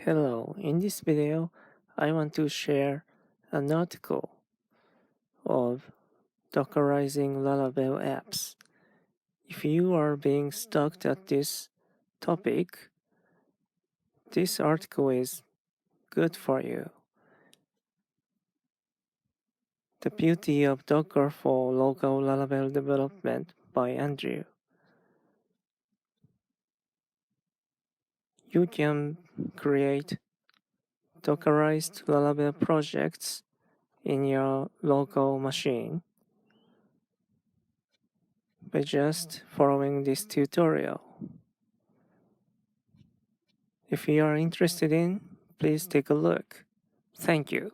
Hello, in this video, I want to share an article of Dockerizing Laravel apps. If you are being stuck at this topic, this article is good for you. The Beauty of Docker for Local Laravel Development by Andrew. You can create Dockerized Laravel projects in your local machine by just following this tutorial. If you are interested in, please take a look. Thank you.